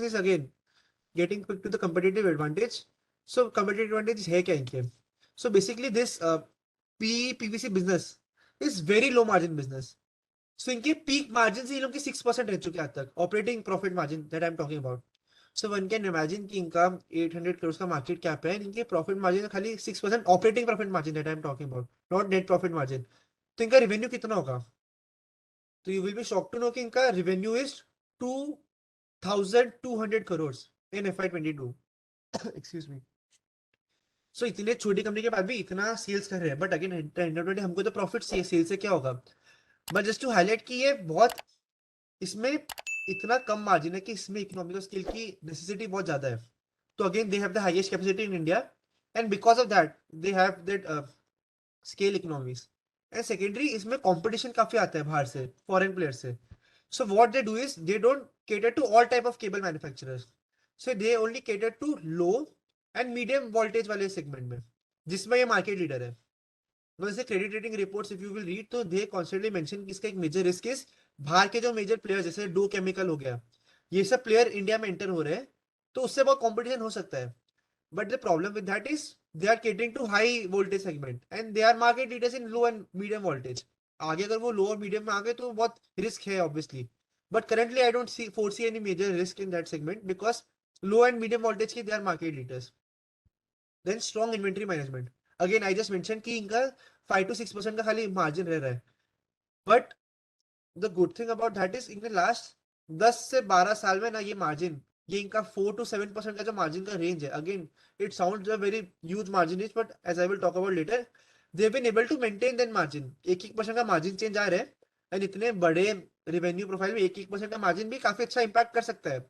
is again getting quick to the competitive advantage. So competitive advantage है क्या इनके? So basically this PE PVC business is very low margin business. So इनके peak margin से ये लोग की 6% रह चुके हैं आज तक operating profit margin that I'm talking about. So one can imagine कि इनका 800 crores का market cap है, इनके profit margin खाली 6% operating profit margin that I'm talking about, not net profit margin. तो इनका revenue कितना होगा? तो you will be shocked to know कि इनका revenue is 2,200 crores in FY22. Excuse me. सो इतने छोटी कंपनी के बाद भी इतना सेल्स कर रहे हैं, बट अगेन हमको तो प्रॉफिट सेल से क्या होगा? बट जस्ट टू हाईलाइट कि ये बहुत इसमें इतना कम मार्जिन है कि इसमें इकोनॉमिकल स्केल की नेसेसिटी बहुत ज्यादा है. तो again they have the highest capacity in India and because of that they have that scale economies. And secondary इसमें कंपटीशन काफी आता है बाहर से, फॉरेन प्लेयर से. सो what they do is they don't cater to all type of cable manufacturers. So they only cater to low and medium voltage वाले segment में, जिसमें ये मार्केट लीडर है. वैसे credit rating reports if you will read तो दे constantly mention कि इसका एक मेजर रिस्क इज बाहर के जो मेजर प्लेयर जैसे डो केमिकल हो गया, ये सब प्लेयर इंडिया में एंटर हो रहे हैं, तो उससे बहुत कंपटीशन हो सकता है. But the problem with that is they are catering to high voltage segment and they are market leaders in low and medium voltage. आगे अगर वो लो और मीडियम में आ गए तो बहुत रिस्क है obviously. But currently I don't see foresee any major risk in that segment because low and medium voltage के they are market leaders. Then strong inventory management. Again I just mention कि इनका 5 to 6% का खाली margin रह रहा है. But the good thing about that is इनके last 10 से 12 साल में ना ये मार्जिन, ये इनका 4 to 7% का जो मार्जिन का रेंज है, again it sounds a very huge margin is, but as I will talk about later they have been able to maintain that margin. 1% का मार्जिन चेंज आ रहा है एंड इतने बड़े रेवेन्यू प्रोफाइल में 1% का मार्जिन भी काफी अच्छा इंपैक्ट कर सकता है.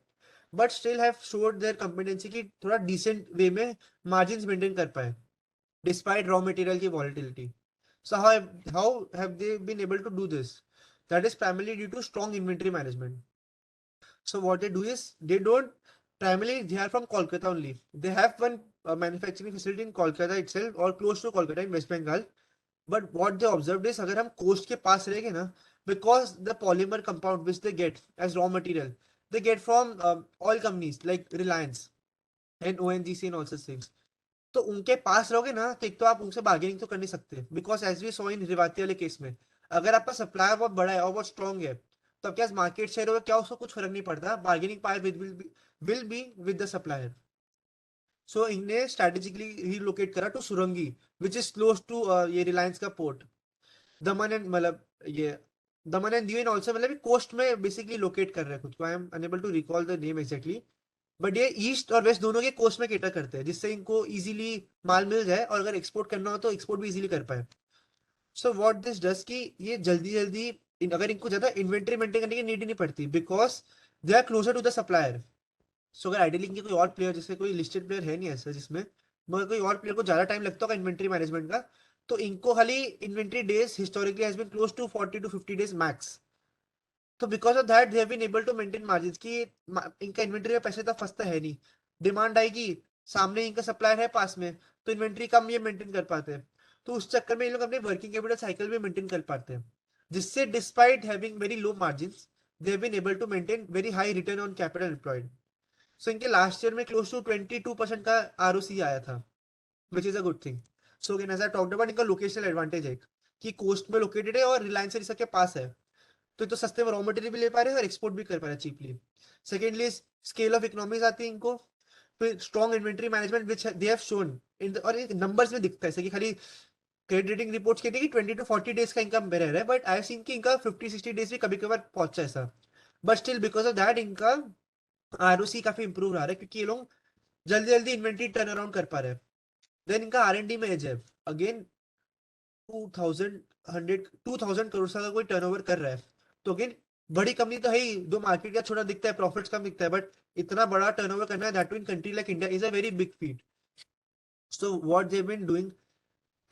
But still have showed their competency की थोड़ा डिसेंट वे में मार्जिन मेंटेन कर पाए despite raw material की volatility. So how have they been able to do this? That is primarily due to strong inventory management. So what they do is they don't primarily they are from Kolkata only. They have one manufacturing facility in Kolkata itself or close to Kolkata in West Bengal. But what they observed is अगर हम coast के पास रहेंगे ना, because the polymer compound which they get as raw material, they get from oil companies like Reliance and ONGC and all such things. तो उनके पास रहोगे ना तो एक तो आप उनसे बार्गेनिंग तो कर नहीं सकते बिकॉज एज वी सो इन रिवाती वाले केस में, अगर आपका सप्लायर बहुत बड़ा है और बहुत स्ट्रॉन्ग है तो आपके पास मार्केट शेयर होगा क्या, उसको कुछ फर्क नहीं पड़ता. Bargaining power will be with the supplier. So इन्हें स्ट्रेटेजिकली रीलोकेट करा to Surangi which is close to ये रिलायंस का पोर्ट. दमन एंड मतलब ये Daman and Diu and also मतलब कोस्ट में बेसिकली लोकेट कर रहे हैं खुद को. I am unable to recall the name exactly, but ये ईस्ट और वेस्ट दोनों के कोस्ट में केटर करते हैं जिससे इनको इजीली माल मिल जाए और अगर एक्सपोर्ट करना हो तो एक्सपोर्ट भी इजीली कर पाए. सो व्हाट दिस डज कि ये जल्दी जल्दी अगर इनको ज्यादा इन्वेंट्री मेंटेन करने की नीड ही नहीं पड़ती because they are closer to the supplier. So अगर आइडियली इनके कोई और प्लेयर जैसे कोई लिस्टेड प्लेयर है नहीं ऐसा जिसमें, मगर कोई और प्लेयर को ज्यादा टाइम लगता होगा इन्वेंट्री मैनेजमेंट का, तो इनको खाली inventory days historically has been close to 40 to 50 days max. तो because of that they have been able to maintain margin की इनका इन्वेंट्री में पैसे तो फंसता है नहीं. डिमांड आएगी, सामने इनका सप्लायर है पास में, तो इन्वेंट्री कम ये मेंटेन कर पाते हैं. तो उस चक्कर में ये लोग अपने वर्किंग कैपिटल साइकिल भी मेंटेन कर पाते हैं, जिससे despite having very low margins they have been able to maintain very high return on capital employed. So इनके लास्ट ईयर में क्लोज टू 22% का आरओसी आया था, which is a good thing. So again as I talked about इनका locational advantage है कि coast में located है और रिलायंस के पास है, तो सस्ते में रॉ मटेरियल भी ले पा रहे हैं और एक्सपोर्ट भी कर पा रहे हैं cheaply. Secondly scale of economies आती है इनको. फिर strong inventory management which they have shown in और एक नंबर्स में दिखता है ऐसे कि खाली क्रेडिट रेटिंग रिपोर्ट्स कहती है कि 20 to 40 डेज का इनकम रह रहा है, बट आई हैव सीन कि इनका 50-60 डेज भी कभी कभार पहुंचा ऐसा. But still because of that इनका आरओसी काफी इंप्रूव रहा है क्योंकि ये लोग जल्दी जल्दी इन्वेंट्री टर्न अराउंड कर पा रहे हैं. देन इनका R&D में एज है अगेन 2000 करोड़ का कोई टर्नओवर कर रहा है, तो अगेन बड़ी कंपनी तो है ही, दो मार्केट का छोटा दिखता है, प्रॉफिट्स कम दिखता है, बट इतना बड़ा टर्नओवर करना है that too in country like India is a very big feat. So what they have been doing,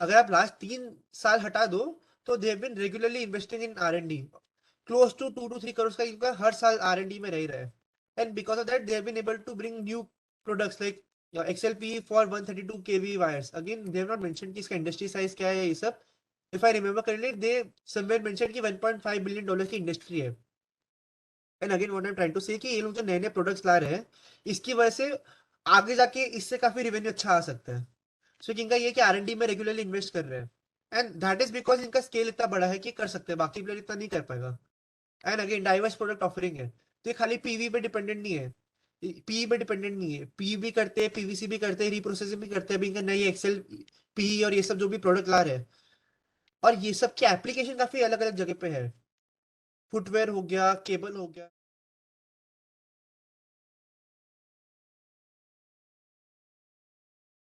अगर आप लास्ट 3 साल हटा दो तो they have been regularly investing in R&D. Close to 2 to 3 crore का इनका हर साल R&D में रह रहा है. And because of that they have been able to bring new products like XLPE for 132 kV wires. Again they have not mention कि इसका इंडस्ट्री साइज क्या है ये सब. If I remember correctly, they somewhere mentioned कि $1.5 billion की industry है. And again what I am trying to say कि ये लोग जो नए नए प्रोडक्ट्स ला रहे हैं इसकी वजह से आगे जाके इससे काफी रेवेन्यू अच्छा आ सकता है। सो इनका ये कि R&D में रेगुलरली इन्वेस्ट कर रहे हैं एंड दैट इज बिकॉज इनका स्केल इतना बड़ा है कि कर सकते हैं, बाकी प्लेयर इतना नहीं कर पाएगा। And again diverse product offering है, तो ये खाली पीवी पे डिपेंडेंट नहीं है, पीई पे डिपेंडेंट नहीं है, पी भी करते हैं, पीवीसी भी करते हैं, रिप्रोसेसिंग भी करते हैं, अभी इनका नई एक्सेल पी और ये सब जो भी प्रोडक्ट ला रहे हैं, और ये सब की एप्लीकेशन काफी अलग अलग जगह पे है, फुटवेयर हो गया, केबल हो गया।